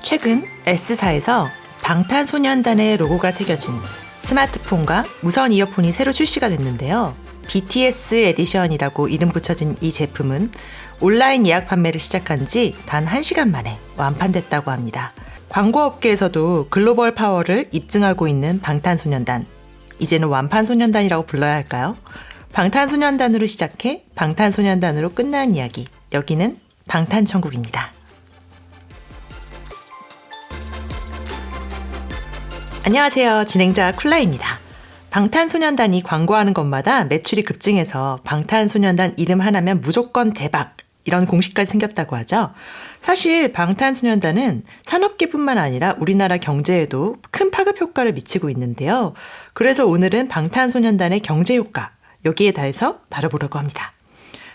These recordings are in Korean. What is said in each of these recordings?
최근 S사에서 방탄소년단의 로고가 새겨진 스마트폰과 무선 이어폰이 새로 출시가 됐는데요. BTS 에디션이라고 이름 붙여진 이 제품은 온라인 예약 판매를 시작한 지 단 1시간 만에 완판됐다고 합니다. 광고업계에서도 글로벌 파워를 입증하고 있는 방탄소년단. 이제는 완판소년단이라고 불러야 할까요? 방탄소년단으로 시작해 방탄소년단으로 끝나는 이야기. 여기는 방탄천국입니다. 안녕하세요. 진행자 쿨라입니다. 방탄소년단이 광고하는 것마다 매출이 급증해서 방탄소년단 이름 하나면 무조건 대박, 이런 공식까지 생겼다고 하죠. 사실 방탄소년단은 산업계뿐만 아니라 우리나라 경제에도 큰 파급 효과를 미치고 있는데요. 그래서 오늘은 방탄소년단의 경제 효과, 여기에 대해서 다뤄보려고 합니다.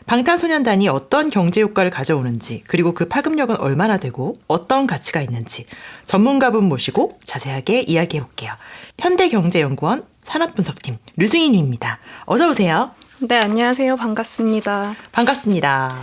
방탄소년단이 어떤 경제 효과를 가져오는지, 그리고 그 파급력은 얼마나 되고 어떤 가치가 있는지 전문가분 모시고 자세하게 이야기해 볼게요. 현대경제연구원 산업분석팀 류승희님입니다. 어서 오세요. 네, 안녕하세요. 반갑습니다. 반갑습니다.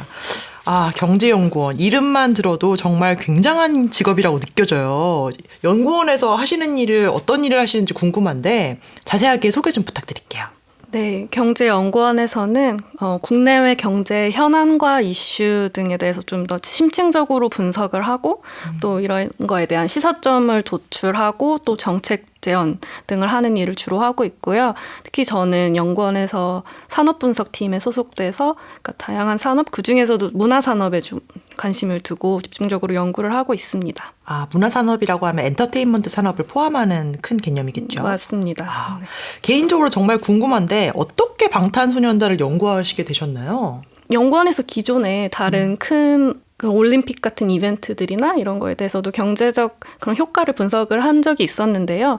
경제연구원 이름만 들어도 정말 굉장한 직업이라고 느껴져요. 연구원에서 하시는 일을 어떤 일을 하시는지 궁금한데 자세하게 소개 좀 부탁드릴게요. 네, 경제연구원에서는 국내외 경제 현안과 이슈 등에 대해서 좀 더 심층적으로 분석을 하고 또 이런 거에 대한 시사점을 도출하고 또 정책 재현 등을 하는 일을 주로 하고 있고요. 특히 저는 연구원에서 산업분석팀에 소속돼서 그러니까 다양한 산업, 그중에서도 문화산업에 좀 관심을 두고 집중적으로 연구를 하고 있습니다. 문화산업이라고 하면 엔터테인먼트 산업을 포함하는 큰 개념이겠죠? 맞습니다. 네. 개인적으로 정말 궁금한데 어떻게 방탄소년단을 연구하시게 되셨나요? 연구원에서 기존에 다른 큰 올림픽 같은 이벤트들이나 이런 거에 대해서도 경제적 그런 효과를 분석을 한 적이 있었는데요.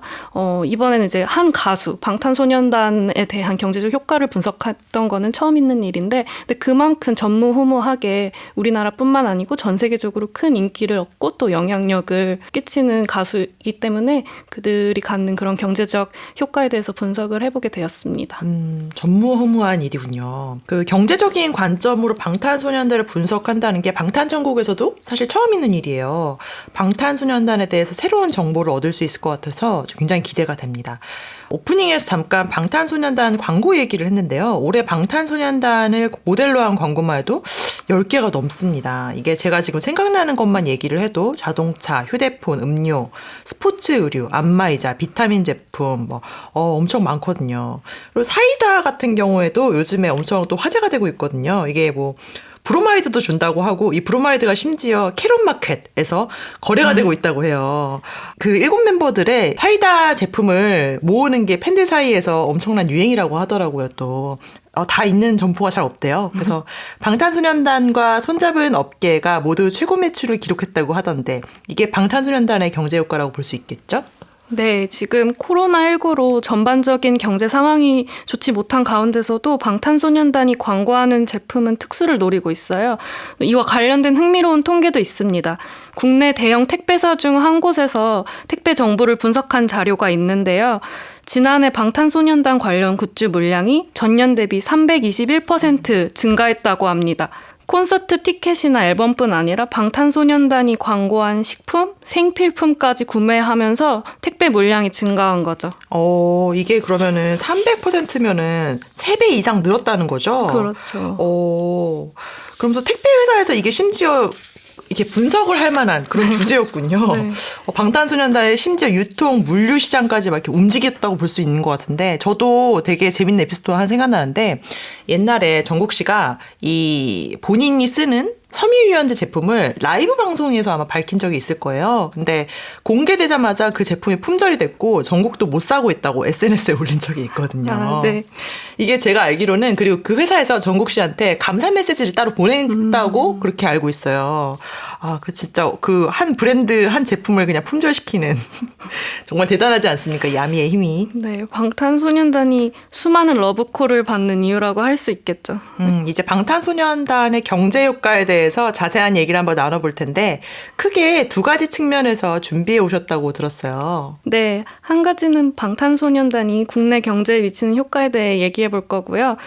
이번에는 이제 한 가수, 방탄소년단에 대한 경제적 효과를 분석했던 거는 처음 있는 일인데, 근데 그만큼 전무후무하게 우리나라뿐만 아니고 전 세계적으로 큰 인기를 얻고 또 영향력을 끼치는 가수이기 때문에 그들이 갖는 그런 경제적 효과에 대해서 분석을 해보게 되었습니다. 전무후무한 일이군요. 그 경제적인 관점으로 방탄소년단을 분석한다는 게 방탄천국에서도 사실 처음 있는 일이에요. 방탄소년단에 대해서 새로운 정보를 얻을 수 있을 것 같아서 굉장히 기대가 됩니다. 오프닝에서 잠깐 방탄소년단 광고 얘기를 했는데요. 올해 방탄소년단을 모델로 한 광고만 해도 10개가 넘습니다. 이게 제가 지금 생각나는 것만 얘기를 해도 자동차, 휴대폰, 음료, 스포츠 의류, 안마의자, 비타민 제품 엄청 많거든요. 그리고 사이다 같은 경우에도 요즘에 엄청 또 화제가 되고 있거든요. 이게 브로마이드도 준다고 하고 이 브로마이드가 심지어 캐롯마켓에서 거래가 되고 있다고 해요. 그 7 멤버들의 사이다 제품을 모으는 게 팬들 사이에서 엄청난 유행이라고 하더라고요. 또 다 있는 점포가 잘 없대요. 그래서 방탄소년단과 손잡은 업계가 모두 최고 매출을 기록했다고 하던데 이게 방탄소년단의 경제 효과라고 볼 수 있겠죠? 네, 지금 코로나19로 전반적인 경제 상황이 좋지 못한 가운데서도 방탄소년단이 광고하는 제품은 특수를 노리고 있어요. 이와 관련된 흥미로운 통계도 있습니다. 국내 대형 택배사 중 한 곳에서 택배 정보를 분석한 자료가 있는데요. 지난해 방탄소년단 관련 굿즈 물량이 전년 대비 321% 증가했다고 합니다. 콘서트 티켓이나 앨범뿐 아니라 방탄소년단이 광고한 식품, 생필품까지 구매하면서 택배 물량이 증가한 거죠. 이게 그러면은 300%면은 3배 이상 늘었다는 거죠? 그렇죠. 그러면서 택배 회사에서 이게 심지어 이렇게 분석을 할 만한 그런 주제였군요. 네. 방탄소년단의 심지어 유통, 물류 시장까지 막 이렇게 움직였다고 볼 수 있는 것 같은데 저도 되게 재밌는 에피소드가 하나 생각나는데 옛날에 정국 씨가 이 본인이 쓰는 섬유유연제 제품을 라이브 방송에서 아마 밝힌 적이 있을 거예요. 근데 공개되자마자 그 제품이 품절이 됐고 전국도 못 사고 있다고 SNS에 올린 적이 있거든요. 네. 이게 제가 알기로는 그리고 그 회사에서 전국 씨한테 감사 메시지를 따로 보냈다고 그렇게 알고 있어요. 진짜 그 한 브랜드 한 제품을 그냥 품절시키는 정말 대단하지 않습니까? 야미의 힘이. 네, 방탄소년단이 수많은 러브콜을 받는 이유라고 할 수 있겠죠. 이제 방탄소년단의 경제 효과에 대해서 자세한 얘기를 한번 나눠볼 텐데 크게 2가지 측면에서 준비해 오셨다고 들었어요. 네, 한 가지는 방탄소년단이 국내 경제에 미치는 효과에 대해 얘기해 얘기해 볼 거고요.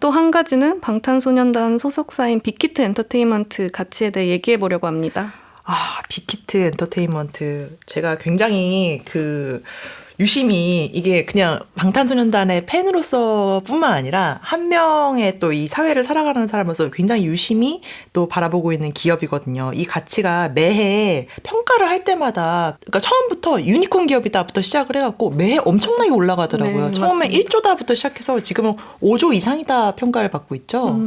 또 한 가지는 방탄소년단 소속사인 빅히트 엔터테인먼트 가치에 대해 얘기해 보려고 합니다. 빅히트 엔터테인먼트. 제가 굉장히 유심히 이게 그냥 방탄소년단의 팬으로서 뿐만 아니라 한 명의 또 이 사회를 살아가는 사람으로서 굉장히 유심히 또 바라보고 있는 기업이거든요. 이 가치가 매해 평가를 할 때마다, 그러니까 처음부터 유니콘 기업이다부터 시작을 해갖고 매해 엄청나게 올라가더라고요. 네, 처음에 맞습니다. 1조다부터 시작해서 지금은 5조 이상이다 평가를 받고 있죠.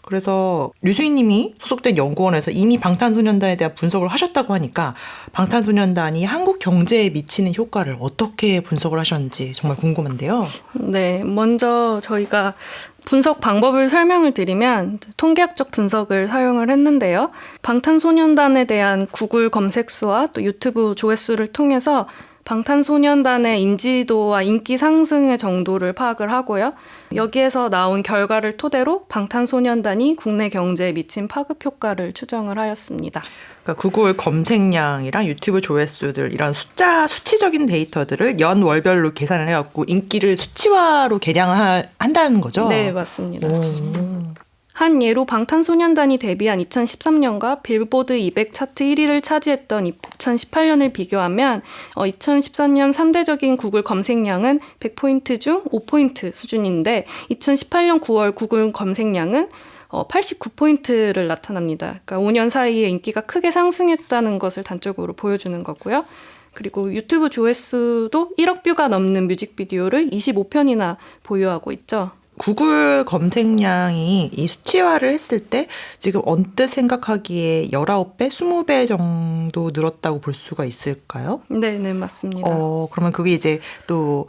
그래서 류수희님이 소속된 연구원에서 이미 방탄소년단에 대한 분석을 하셨다고 하니까 방탄소년단이 한국 경제에 미치는 효과를 어떻게 분석을 하셨는지 정말 궁금한데요. 네, 먼저 저희가 분석 방법을 설명을 드리면 통계학적 분석을 사용을 했는데요. 방탄소년단에 대한 구글 검색수와 또 유튜브 조회수를 통해서 방탄소년단의 인지도와 인기 상승의 정도를 파악을 하고요. 여기에서 나온 결과를 토대로 방탄소년단이 국내 경제에 미친 파급 효과를 추정을 하였습니다. 그러니까 구글 검색량이랑 유튜브 조회수들 이런 수치적인 데이터들을 연월별로 계산을 해갖고 인기를 수치화로 계량한다는 거죠? 네, 맞습니다. 오. 한 예로 방탄소년단이 데뷔한 2013년과 빌보드 200 차트 1위를 차지했던 2018년을 비교하면 2014년 상대적인 구글 검색량은 100포인트 중 5포인트 수준인데 2018년 9월 구글 검색량은 89포인트를 나타납니다. 그러니까 5년 사이에 인기가 크게 상승했다는 것을 단적으로 보여주는 거고요. 그리고 유튜브 조회수도 1억 뷰가 넘는 뮤직비디오를 25편이나 보유하고 있죠. 구글 검색량이 이 수치화를 했을 때 지금 언뜻 생각하기에 19배, 20배 정도 늘었다고 볼 수가 있을까요? 네, 맞습니다. 그러면 그게 이제 또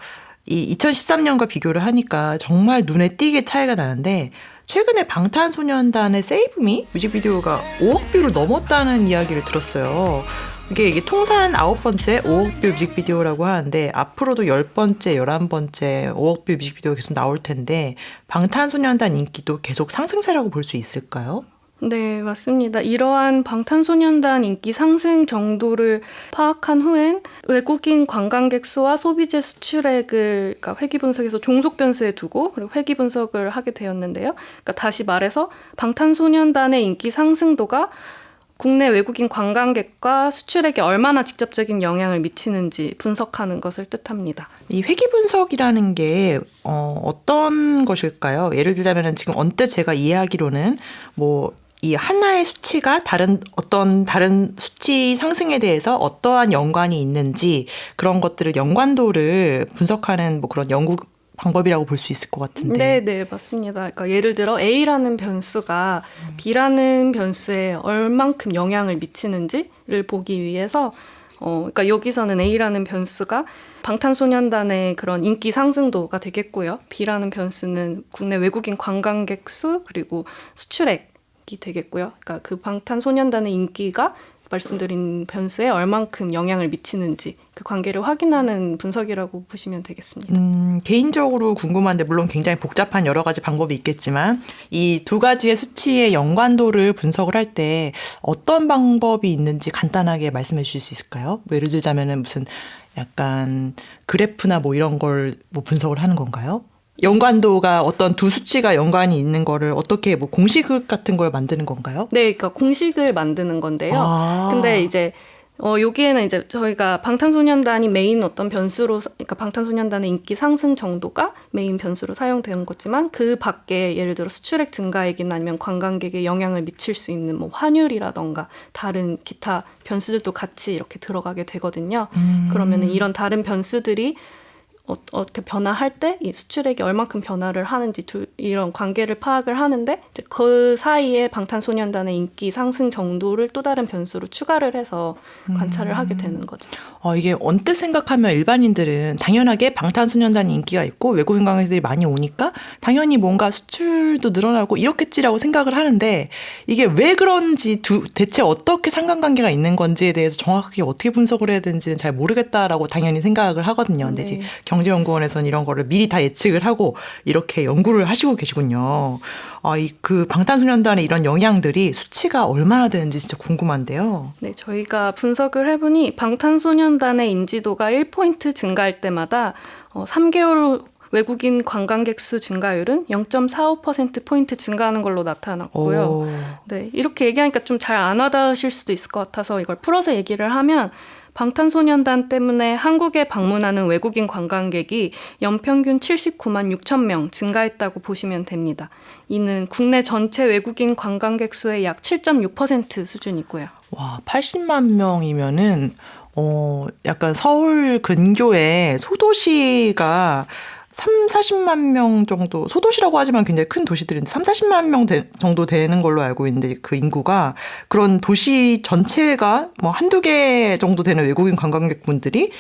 이 2013년과 비교를 하니까 정말 눈에 띄게 차이가 나는데 최근에 방탄소년단의 Save Me 뮤직비디오가 5억 뷰를 넘었다는 이야기를 들었어요. 이게 통산 9번째 5억 뷰 뮤직비디오라고 하는데 앞으로도 10번째, 11번째 5억 뷰 뮤직비디오가 계속 나올 텐데 방탄소년단 인기도 계속 상승세라고 볼 수 있을까요? 네, 맞습니다. 이러한 방탄소년단 인기 상승 정도를 파악한 후엔 외국인 관광객 수와 소비재 수출액을 그러니까 회귀 분석에서 종속 변수에 두고 그리고 회귀 분석을 하게 되었는데요. 그러니까 다시 말해서 방탄소년단의 인기 상승도가 국내 외국인 관광객과 수출액에 얼마나 직접적인 영향을 미치는지 분석하는 것을 뜻합니다. 이 회귀 분석이라는 게 어떤 것일까요? 예를 들자면 지금 언뜻 제가 이해하기로는 이 하나의 수치가 다른 수치 상승에 대해서 어떠한 연관이 있는지 그런 것들을 연관도를 분석하는 그런 연구 방법이라고 볼 수 있을 것 같은데. 네, 맞습니다. 그러니까 예를 들어 A라는 변수가 B라는 변수에 얼만큼 영향을 미치는지를 보기 위해서 그러니까 여기서는 A라는 변수가 방탄소년단의 그런 인기 상승도가 되겠고요. B라는 변수는 국내 외국인 관광객 수 그리고 수출액이 되겠고요. 그러니까 그 방탄소년단의 인기가 말씀드린 변수에 얼만큼 영향을 미치는지 그 관계를 확인하는 분석이라고 보시면 되겠습니다. 개인적으로 궁금한데 물론 굉장히 복잡한 여러 가지 방법이 있겠지만 이 두 가지의 수치의 연관도를 분석을 할 때 어떤 방법이 있는지 간단하게 말씀해 주실 수 있을까요? 예를 들자면은 무슨 약간 그래프나 이런 걸 분석을 하는 건가요? 연관도가 어떤 두 수치가 연관이 있는 거를 어떻게 공식 같은 걸 만드는 건가요? 네, 그러니까 공식을 만드는 건데요. 근데 이제 여기에는 이제 저희가 방탄소년단이 메인 어떤 변수로, 그러니까 방탄소년단의 인기 상승 정도가 메인 변수로 사용되는 거지만 그 밖에 예를 들어 수출액 증가액이나 아니면 관광객에 영향을 미칠 수 있는 환율이라던가 다른 기타 변수들도 같이 이렇게 들어가게 되거든요. 그러면은 이런 다른 변수들이 어떻게 변화할 때 이 수출액이 얼만큼 변화를 하는지 이런 관계를 파악을 하는데 이제 그 사이에 방탄소년단의 인기 상승 정도를 또 다른 변수로 추가를 해서 관찰을 하게 되는 거죠. 이게 언뜻 생각하면 일반인들은 당연하게 방탄소년단 인기가 있고 외국인 관광객들이 많이 오니까 당연히 뭔가 수출도 늘어나고 이렇겠지라고 생각을 하는데 이게 왜 그런지 대체 어떻게 상관관계가 있는 건지에 대해서 정확하게 어떻게 분석을 해야 되는지는 잘 모르겠다라고 당연히 생각을 하거든요. 근데 네. 경제연구원에서는 이런 거를 미리 다 예측을 하고 이렇게 연구를 하시고 계시군요. 그 방탄소년단의 이런 영향들이 수치가 얼마나 되는지 진짜 궁금한데요. 네, 저희가 분석을 해보니 방탄소년단의 인지도가 1포인트 증가할 때마다 3개월 외국인 관광객 수 증가율은 0.45%포인트 증가하는 걸로 나타났고요. 오. 네, 이렇게 얘기하니까 좀 잘 안 와닿으실 수도 있을 것 같아서 이걸 풀어서 얘기를 하면 방탄소년단 때문에 한국에 방문하는 외국인 관광객이 연평균 79만 6천 명 증가했다고 보시면 됩니다. 이는 국내 전체 외국인 관광객 수의 약 7.6% 수준이고요. 와, 80만 명이면은 약간 서울 근교에 소도시가 40만 명 정도, 소도시라고 하지만 굉장히 큰 도시들인데 40만 명 정도 되는 걸로 알고 있는데 그 인구가 그런 도시 전체가 뭐 한두 개 정도 되는 외국인 관광객분들이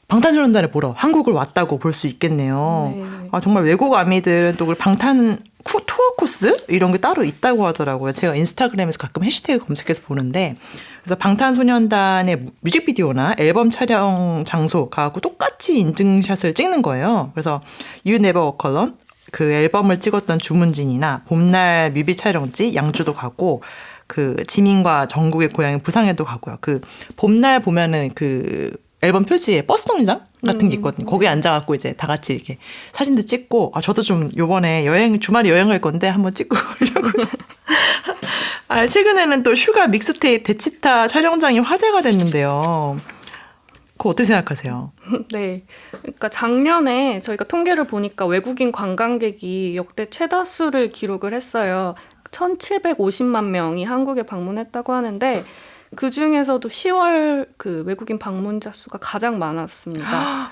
방탄소년단을 보러 한국을 왔다고 볼 수 있겠네요. 네. 아, 정말 외국 아미들은 또 방탄 투어 코스 이런 게 따로 있다고 하더라고요. 제가 인스타그램에서 가끔 해시태그 검색해서 보는데 그래서 방탄소년단의 뮤직비디오나 앨범 촬영 장소 가고 똑같이 인증샷을 찍는 거예요. 그래서 You Never Walk Alone 그 앨범을 찍었던 주문진이나 봄날 뮤비 촬영지 양주도 가고 그 지민과 정국의 고향인 부상에도 가고요. 그 봄날 보면은 그 앨범 표지에 버스 정류장 같은 게 있거든요. 거기에 앉아갖고 이제 다 같이 이렇게 사진도 찍고, 아, 저도 좀 요번에 주말에 여행 갈 건데 한번 찍고 오려고요. 아, 최근에는 또 슈가 믹스테이프 데치타 촬영장이 화제가 됐는데요. 그거 어떻게 생각하세요? 네. 그러니까 작년에 저희가 통계를 보니까 외국인 관광객이 역대 최다수를 기록을 했어요. 1,750만 명이 한국에 방문했다고 하는데 그 중에서도 10월 그 외국인 방문자 수가 가장 많았습니다.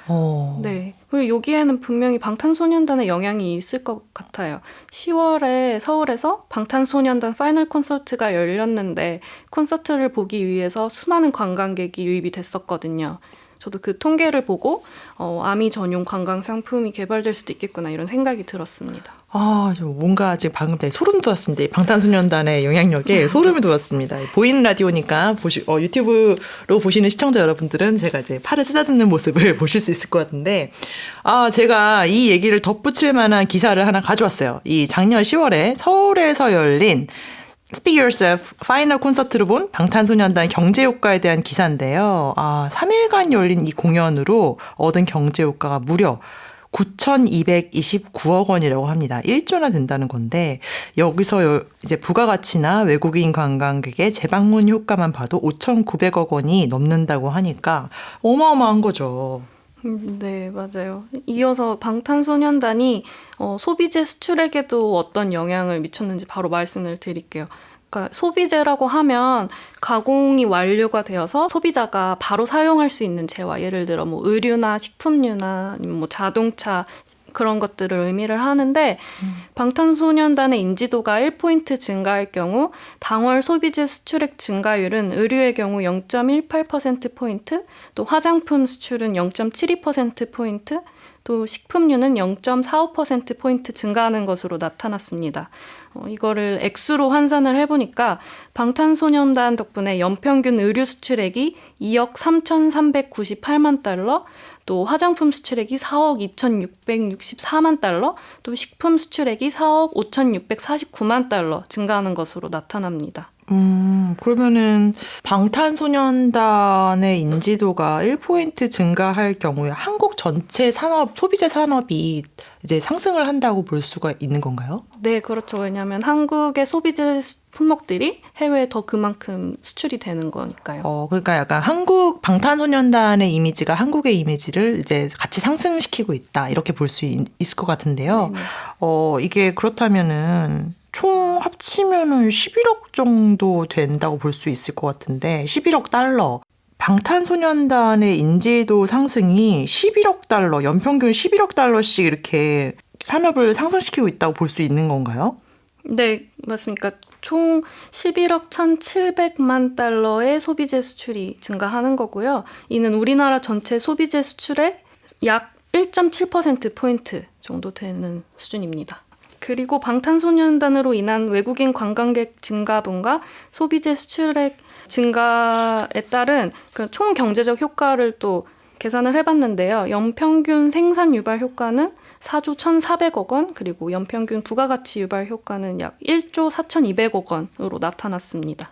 네. 그리고 여기에는 분명히 방탄소년단의 영향이 있을 것 같아요. 10월에 서울에서 방탄소년단 파이널 콘서트가 열렸는데 콘서트를 보기 위해서 수많은 관광객이 유입이 됐었거든요. 저도 그 통계를 보고 아미 전용 관광 상품이 개발될 수도 있겠구나 이런 생각이 들었습니다. 아, 뭔가 지금 방금 소름 돋았습니다. 이 방탄소년단의 영향력에 소름이 돋았습니다. 보이는 라디오니까 유튜브로 보시는 시청자 여러분들은 제가 이제 팔을 쓰다듬는 모습을 보실 수 있을 것 같은데, 아, 제가 이 얘기를 덧붙일 만한 기사를 하나 가져왔어요. 이 작년 10월에 서울에서 열린 Speak Yourself 파이널 콘서트로 본 방탄소년단 경제효과에 대한 기사인데요. 아, 3일간 열린 이 공연으로 얻은 경제효과가 무려 9,229억 원이라고 합니다. 1조나 된다는 건데 여기서 이제 부가가치나 외국인 관광객의 재방문 효과만 봐도 5,900억 원이 넘는다고 하니까 어마어마한 거죠. 네, 맞아요. 이어서 방탄소년단이 소비재 수출에게도 어떤 영향을 미쳤는지 바로 말씀을 드릴게요. 그러니까 소비재라고 하면 가공이 완료가 되어서 소비자가 바로 사용할 수 있는 재화, 예를 들어 뭐 의류나 식품류나 아니면 뭐 자동차 그런 것들을 의미를 하는데 방탄소년단의 인지도가 1포인트 증가할 경우 당월 소비재 수출액 증가율은 의류의 경우 0.18%포인트, 또 화장품 수출은 0.72%포인트, 또 식품류는 0.45%포인트 증가하는 것으로 나타났습니다. 이거를 액수로 환산을 해보니까 방탄소년단 덕분에 연평균 의류 수출액이 2억 3,398만 달러, 또 화장품 수출액이 4억 2,664만 달러, 또 식품 수출액이 4억 5,649만 달러 증가하는 것으로 나타납니다. 그러면은 방탄소년단의 인지도가 1포인트 증가할 경우에 한국 전체 소비재 산업이 이제 상승을 한다고 볼 수가 있는 건가요? 네, 그렇죠. 왜냐하면 한국의 소비재 품목들이 해외에 더 그만큼 수출이 되는 거니까요. 그러니까 약간 한국 방탄소년단의 이미지가 한국의 이미지를 이제 같이 상승시키고 있다. 이렇게 볼 수 있을 것 같은데요. 네네. 이게 그렇다면은 총 합치면은 11억 정도 된다고 볼 수 있을 것 같은데 11억 달러. 방탄소년단의 인지도 상승이 11억 달러, 연평균 11억 달러씩 이렇게 산업을 상승시키고 있다고 볼 수 있는 건가요? 네, 맞습니까? 총 11억 1,700만 달러의 소비재 수출이 증가하는 거고요. 이는 우리나라 전체 소비재 수출의 약 1.7%포인트 정도 되는 수준입니다. 그리고 방탄소년단으로 인한 외국인 관광객 증가분과 소비재 수출액 증가에 따른 그 총 경제적 효과를 또 계산을 해봤는데요. 연평균 생산 유발 효과는 4조 1,400억 원, 그리고 연평균 부가가치 유발 효과는 약 1조 4,200억 원으로 나타났습니다.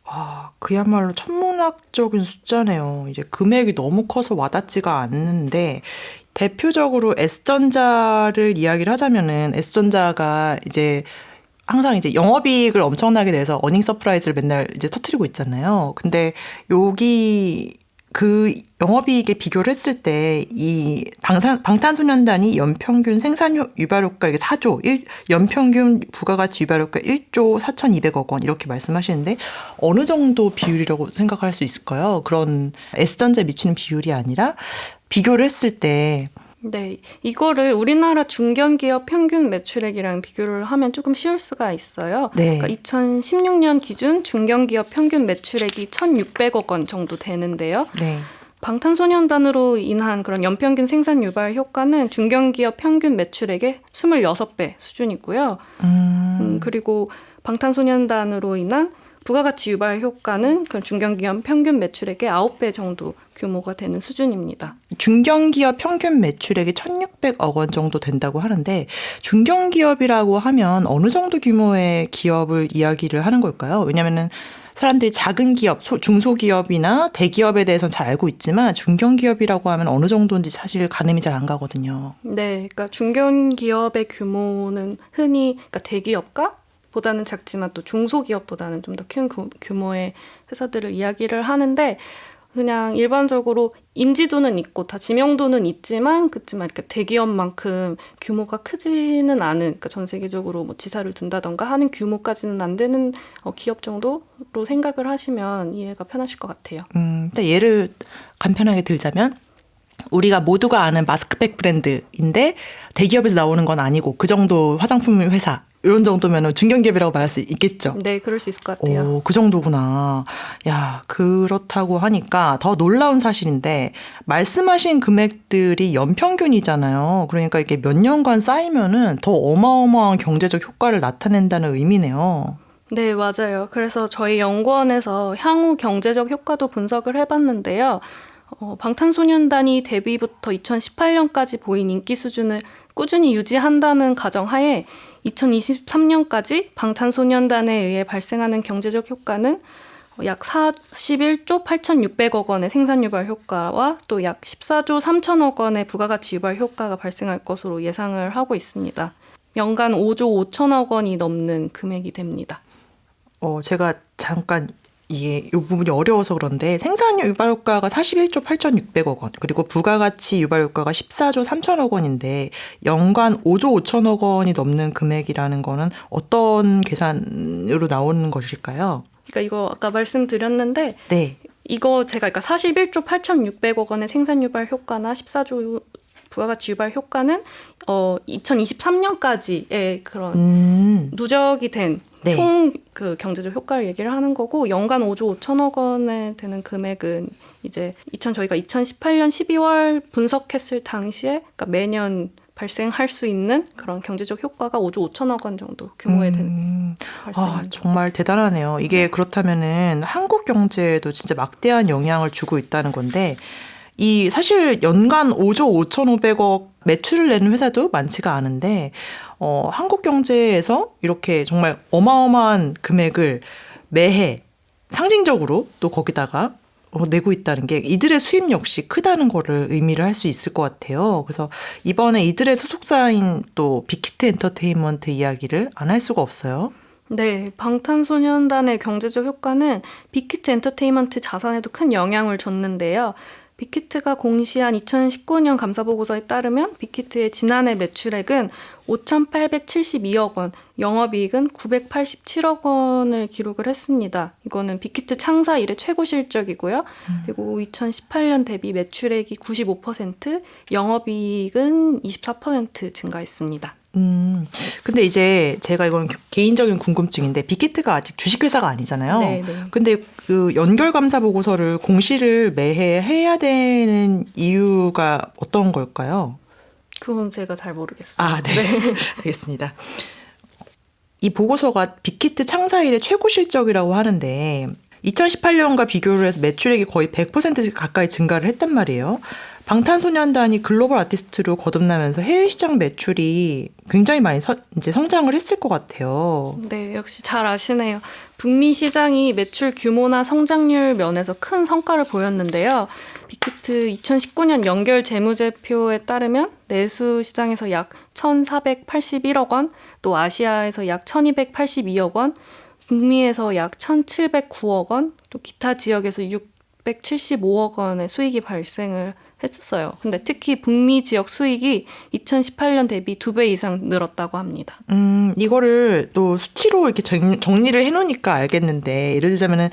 아, 그야말로 천문학적인 숫자네요. 이제 금액이 너무 커서 와닿지가 않는데 대표적으로 S전자를 이야기를 하자면은 S전자가 이제 항상 이제 영업이익을 엄청나게 내서 어닝 서프라이즈를 맨날 이제 터뜨리고 있잖아요. 근데 여기 그 영업이익에 비교를 했을 때 이 방탄소년단이 연평균 생산 유발효과 이게 4조, 연평균 부가가치 유발효과 1조 4,200억 원 이렇게 말씀하시는데 어느 정도 비율이라고 생각할 수 있을까요? 그런 S전자에 미치는 비율이 아니라 비교를 했을 때 네, 이거를 우리나라 중견기업 평균 매출액이랑 비교를 하면 조금 쉬울 수가 있어요. 네. 그러니까 2016년 기준 중견기업 평균 매출액이 1,600억 원 정도 되는데요. 네. 방탄소년단으로 인한 그런 연평균 생산 유발 효과는 중견기업 평균 매출액의 26배 수준이고요. 그리고 방탄소년단으로 인한 부가가치 유발 효과는 그 중견기업 평균 매출액의 9배 정도 규모가 되는 수준입니다. 중견기업 평균 매출액이 1,600억 원 정도 된다고 하는데 중견기업이라고 하면 어느 정도 규모의 기업을 이야기를 하는 걸까요? 왜냐하면은 사람들이 작은 기업, 중소기업이나 대기업에 대해서는 잘 알고 있지만 중견기업이라고 하면 어느 정도인지 사실 가늠이 잘 안 가거든요. 네, 그러니까 중견기업의 규모는 흔히 그러니까 대기업가 보다는 작지만 또 중소기업보다는 좀 더 큰 규모의 회사들을 이야기를 하는데 그냥 일반적으로 인지도는 있고 다 지명도는 있지만 그렇지만 이렇게 대기업만큼 규모가 크지는 않은 그러니까 전 세계적으로 뭐 지사를 둔다던가 하는 규모까지는 안 되는 기업 정도로 생각을 하시면 이해가 편하실 것 같아요. 일단 예를 간편하게 들자면 우리가 모두가 아는 마스크팩 브랜드인데 대기업에서 나오는 건 아니고 그 정도 화장품 회사 이런 정도면 중견기업이라고 말할 수 있겠죠. 네, 그럴 수 있을 것 같아요. 오, 그 정도구나. 야, 그렇다고 하니까 더 놀라운 사실인데 말씀하신 금액들이 연평균이잖아요. 그러니까 이게 몇 년간 쌓이면은 더 어마어마한 경제적 효과를 나타낸다는 의미네요. 네, 맞아요. 그래서 저희 연구원에서 향후 경제적 효과도 분석을 해봤는데요. 방탄소년단이 데뷔부터 2018년까지 보인 인기 수준을 꾸준히 유지한다는 가정하에 2023년까지 방탄소년단에 의해 발생하는 경제적 효과는 약 41조 8,600억 원의 생산 유발 효과와 또 약 14조 3천억 원의 부가가치 유발 효과가 발생할 것으로 예상을 하고 있습니다. 연간 5조 5천억 원이 넘는 금액이 됩니다. 제가 잠깐 이 부분이 어려워서 그런데 생산 유발 효과가 41조 8,600억 원, 그리고 부가가치 유발 효과가 14조 3천억 원인데 연간 5조 5천억 원이 넘는 금액이라는 거는 어떤 계산으로 나오는 것일까요? 그러니까 이거 아까 말씀드렸는데 네. 이거 제가 그러니까 41조 8,600억 원의 생산 유발 효과나 14조 부가가치 유발 효과는 2023년까지의 그런 누적이 된 네. 총 그 경제적 효과를 얘기를 하는 거고 연간 5조 5천억 원에 되는 금액은 이제 저희가 2018년 12월 분석했을 당시에 그러니까 매년 발생할 수 있는 그런 경제적 효과가 5조 5천억 원 정도 규모의 되는 발생입니다. 정말 대단하네요. 이게 그렇다면은 한국 경제에도 진짜 막대한 영향을 주고 있다는 건데 이 사실 연간 5조 5,500억 매출을 내는 회사도 많지가 않은데 한국 경제에서 이렇게 정말 어마어마한 금액을 매해 상징적으로 또 거기다가 내고 있다는 게 이들의 수입 역시 크다는 거를 의미를 할 수 있을 것 같아요. 그래서 이번에 이들의 소속사인 또 빅히트 엔터테인먼트 이야기를 안 할 수가 없어요. 네, 방탄소년단의 경제적 효과는 빅히트 엔터테인먼트 자산에도 큰 영향을 줬는데요. 빅히트가 공시한 2019년 감사보고서에 따르면 빅히트의 지난해 매출액은 5,872억 원, 영업이익은 987억 원을 기록을 했습니다. 이거는 빅히트 창사 이래 최고 실적이고요. 그리고 2018년 대비 매출액이 95%, 영업이익은 24% 증가했습니다. 근데 이제 제가 이건 개인적인 궁금증인데 빅히트가 아직 주식회사가 아니잖아요. 네. 근데 그 연결감사 보고서를 공시를 매해 해야 되는 이유가 어떤 걸까요? 그건 제가 잘 모르겠어요. 아, 네. 알겠습니다. 이 보고서가 빅히트 창사 이래 최고 실적이라고 하는데 2018년과 비교를 해서 매출액이 거의 100% 가까이 증가를 했단 말이에요. 방탄소년단이 글로벌 아티스트로 거듭나면서 해외 시장 매출이 굉장히 많이 이제 성장을 했을 것 같아요. 네, 역시 잘 아시네요. 북미 시장이 매출 규모나 성장률 면에서 큰 성과를 보였는데요. 빅히트 2019년 연결 재무제표에 따르면 내수 시장에서 약 1,481억 원, 또 아시아에서 약 1,282억 원, 북미에서 약 1,709억 원, 또 기타 지역에서 675억 원의 수익이 발생을 했었어요. 근데 특히 북미 지역 수익이 2018년 대비 2배 이상 늘었다고 합니다. 이거를 또 수치로 이렇게 정리를 해놓으니까 알겠는데, 예를 들자면은,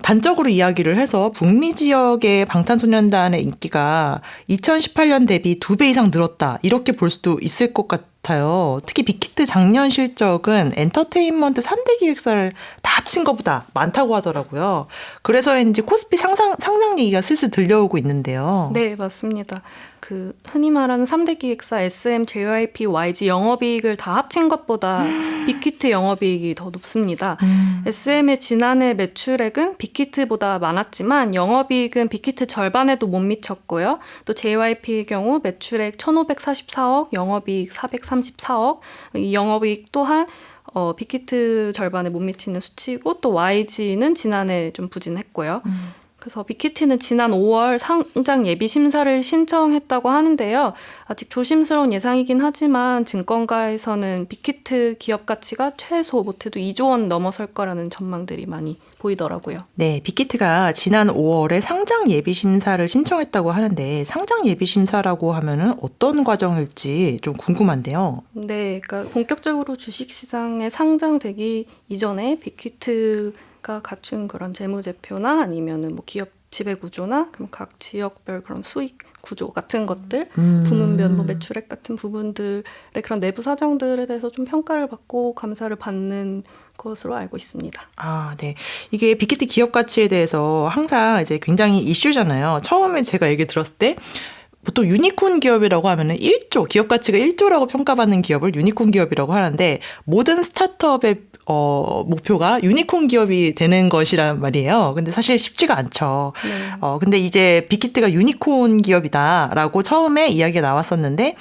단적으로 이야기를 해서 북미 지역의 방탄소년단의 인기가 2018년 대비 2배 이상 늘었다. 이렇게 볼 수도 있을 것 같아요. 특히 빅히트 작년 실적은 엔터테인먼트 3대 기획사를 다 합친 것보다 많다고 하더라고요. 그래서인지 코스피 상장 얘기가 슬슬 들려오고 있는데요. 네, 맞습니다. 그 흔히 말하는 3대 기획사 SM, JYP, YG 영업이익을 다 합친 것보다 빅히트 영업이익이 더 높습니다. SM의 지난해 매출액은 빅히트보다 많았지만 영업이익은 빅히트 절반에도 못 미쳤고요. 또 JYP의 경우 매출액 1,544억, 영업이익 434억, 이 영업이익 또한 빅히트 절반에 못 미치는 수치고, 또 YG는 지난해 좀 부진했고요. 그래서 빅히트는 지난 5월 상장 예비 심사를 신청했다고 하는데요. 아직 조심스러운 예상이긴 하지만 증권가에서는 빅히트 기업 가치가 최소 못해도 2조 원 넘어설 거라는 전망들이 많이 보이더라고요. 네, 빅히트가 지난 5월에 상장 예비 심사를 신청했다고 하는데, 상장 예비 심사라고 하면은 어떤 과정일지 좀 궁금한데요. 네, 그러니까 본격적으로 주식시장에 상장되기 이전에 빅히트가 갖춘 그런 재무제표나 아니면은 뭐 기업 지배 구조나 그럼 각 지역별 그런 수익 구조 같은 것들, 부문별 뭐 매출액 같은 부분들의 그런 내부 사정들에 대해서 좀 평가를 받고 감사를 받는 것으로 알고 있습니다. 아, 네. 이게 빅히트 기업 가치에 대해서 항상 이제 굉장히 이슈잖아요. 처음에 제가 얘기 들었을 때 보통 유니콘 기업이라고 하면은 1조, 기업 가치가 1조라고 평가받는 기업을 유니콘 기업이라고 하는데, 모든 스타트업의 목표가 유니콘 기업이 되는 것이란 말이에요. 근데 사실 쉽지가 않죠. 네. 근데 이제 빅히트가 유니콘 기업이다라고 처음에 이야기가 나왔었는데,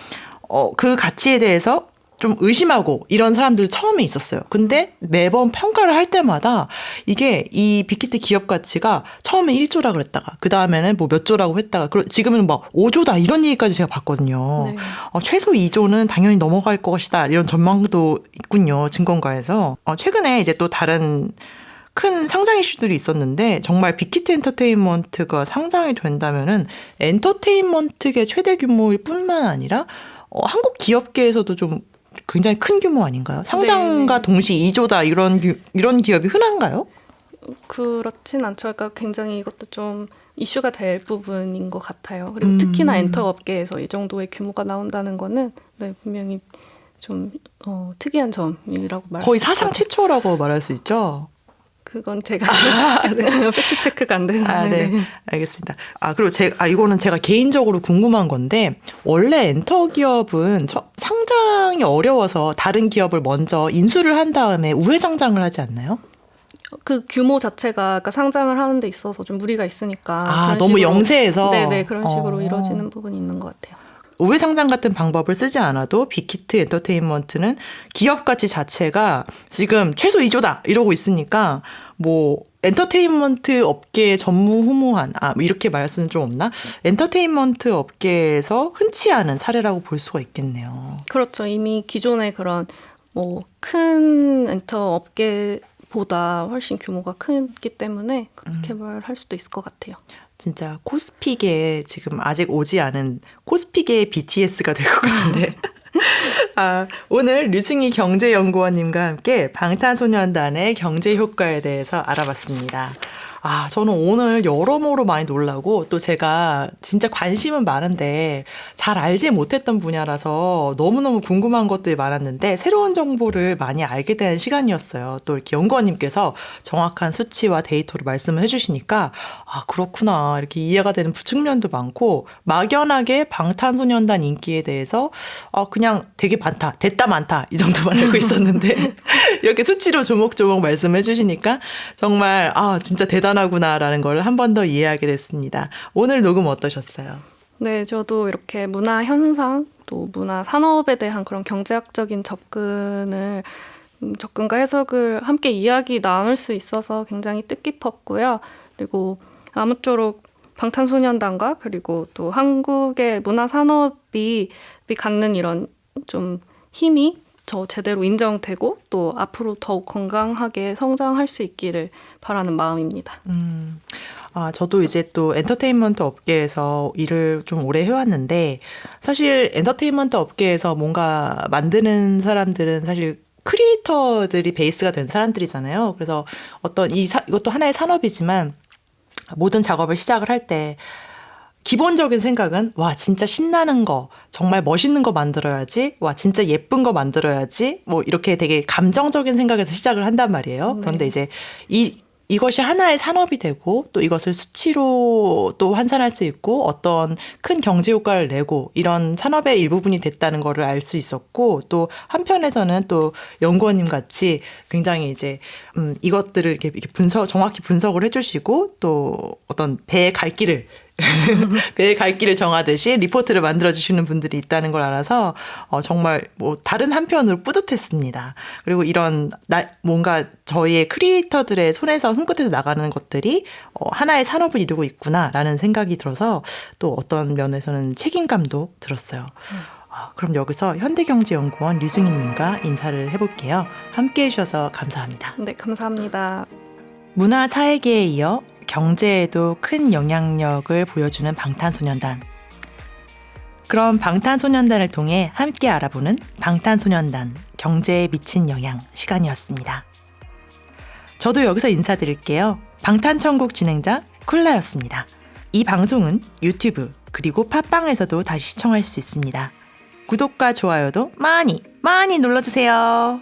그 가치에 대해서 좀 의심하고 이런 사람들 처음에 있었어요. 근데 매번 평가를 할 때마다 이게 이 빅히트 기업 가치가 처음에 1조라 그랬다가 그 다음에는 뭐 몇 조라고 했다가 지금은 막 5조다 이런 얘기까지 제가 봤거든요. 네. 최소 2조는 당연히 넘어갈 것이다 이런 전망도 있군요. 증권가에서. 최근에 이제 또 다른 큰 상장 이슈들이 있었는데, 정말 빅히트 엔터테인먼트가 상장이 된다면은 엔터테인먼트계 최대 규모일 뿐만 아니라 한국 기업계에서도 좀 굉장히 큰 규모 아닌가요? 상장과 네. 동시 2조다 이런 기업이 흔한가요? 그렇진 않죠. 그러니까 굉장히 이것도 좀 이슈가 될 부분인 것 같아요. 그리고 특히나 엔터 업계에서 이 정도의 규모가 나온다는 거는 네, 분명히 좀 특이한 점이라고 말할 거의 수 있을 사상 것 같아요. 최초라고 말할 수 있죠. 그건 제가 팩트 체크가 안 되는. 네. 알겠습니다. 그리고 이거는 제가 개인적으로 궁금한 건데, 원래 엔터 기업은 상장이 어려워서 다른 기업을 먼저 인수를 한 다음에 우회 상장을 하지 않나요? 그 규모 자체가 그러니까 상장을 하는 데 있어서 좀 무리가 있으니까 그런 너무 식으로, 영세해서. 네네, 그런 식으로 이루어지는 부분이 있는 것 같아요. 우회 상장 같은 방법을 쓰지 않아도 빅히트 엔터테인먼트는 기업 가치 자체가 지금 최소 2조다 이러고 있으니까, 뭐 엔터테인먼트 업계에 전무후무한 이렇게 말할 수는 좀 없나? 엔터테인먼트 업계에서 흔치 않은 사례라고 볼 수가 있겠네요. 그렇죠. 이미 기존의 그런 뭐 큰 엔터 업계보다 훨씬 규모가 크기 때문에 그렇게 말할 수도 있을 것 같아요. 진짜 코스피계 지금 아직 오지 않은 코스피계의 BTS가 될 것 같은데. 오늘 류승희 경제연구원님과 함께 방탄소년단의 경제 효과에 대해서 알아봤습니다. 저는 오늘 여러모로 많이 놀라고, 또 제가 진짜 관심은 많은데 잘 알지 못했던 분야라서 너무너무 궁금한 것들이 많았는데, 새로운 정보를 많이 알게 되는 시간이었어요. 또 이렇게 연구원님께서 정확한 수치와 데이터를 말씀을 해주시니까 그렇구나 이렇게 이해가 되는 측면도 많고, 막연하게 방탄소년단 인기에 대해서 그냥 되게 많다, 됐다 많다 이 정도만 알고 있었는데 이렇게 수치로 조목조목 말씀해 주시니까 정말 진짜 대단하구나라는 걸 한 번 더 이해하게 됐습니다. 오늘 녹음 어떠셨어요? 네, 저도 이렇게 문화 현상, 또 문화 산업에 대한 그런 경제학적인 접근과 해석을 함께 이야기 나눌 수 있어서 굉장히 뜻깊었고요. 그리고 아무쪼록 방탄소년단과 그리고 또 한국의 문화 산업이 갖는 이런 좀 힘이 제대로 인정되고 또 앞으로 더욱 건강하게 성장할 수 있기를 바라는 마음입니다. 저도 이제 또 엔터테인먼트 업계에서 일을 좀 오래 해왔는데 사실 엔터테인먼트 업계에서 뭔가 만드는 사람들은 사실 크리에이터들이 베이스가 된 사람들이잖아요. 그래서 이것도 하나의 산업이지만 모든 작업을 시작을 할 때 기본적인 생각은 와 진짜 신나는 거 정말 멋있는 거 만들어야지 와 진짜 예쁜 거 만들어야지 뭐 이렇게 되게 감정적인 생각에서 시작을 한단 말이에요. 그런데 이제 이것이 하나의 산업이 되고 또 이것을 수치로 또 환산할 수 있고 어떤 큰 경제 효과를 내고 이런 산업의 일부분이 됐다는 거를 알 수 있었고 또 한편에서는 또 연구원님 같이 굉장히 이제 이것들을 이렇게 정확히 분석을 해주시고 또 어떤 배의 갈 길을 정하듯이 리포트를 만들어주시는 분들이 있다는 걸 알아서 정말 뭐 다른 한편으로 뿌듯했습니다. 그리고 이런 뭔가 저희의 크리에이터들의 손에서 손끝에서 나가는 것들이 하나의 산업을 이루고 있구나라는 생각이 들어서 또 어떤 면에서는 책임감도 들었어요. 그럼 여기서 현대경제연구원 류승희님과 인사를 해볼게요. 함께해 주셔서 감사합니다. 네, 감사합니다. 문화 사회계에 이어 경제에도 큰 영향력을 보여주는 방탄소년단. 그럼 방탄소년단을 통해 함께 알아보는 방탄소년단 경제에 미친 영향 시간이었습니다. 저도 여기서 인사드릴게요. 방탄천국 진행자 쿨라였습니다. 이 방송은 유튜브 그리고 팟빵에서도 다시 시청할 수 있습니다. 구독과 좋아요도 많이 많이 눌러주세요.